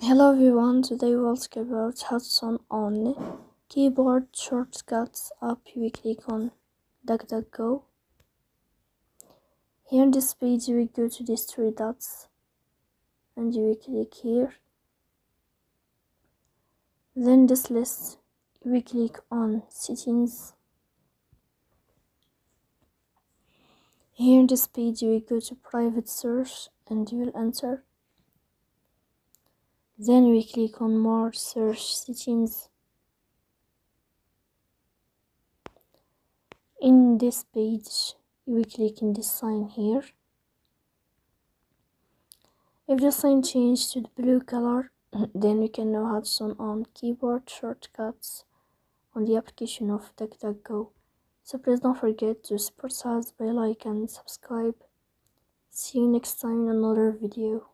Hello everyone, today we'll talk about how to turn on keyboard shortcuts app. You click on DuckDuckGo. Here in this page you will go to these three dots and you will click here. Then this list you will click on settings. Here in this page you will go to private search and you will enter. Then we click on more search settings. In this page, you will click in this sign here. If the sign changes to the blue color, then we can know how to turn on keyboard shortcuts on the application of DuckDuckGo. So please don't forget to support us by like and subscribe. See you next time in another video.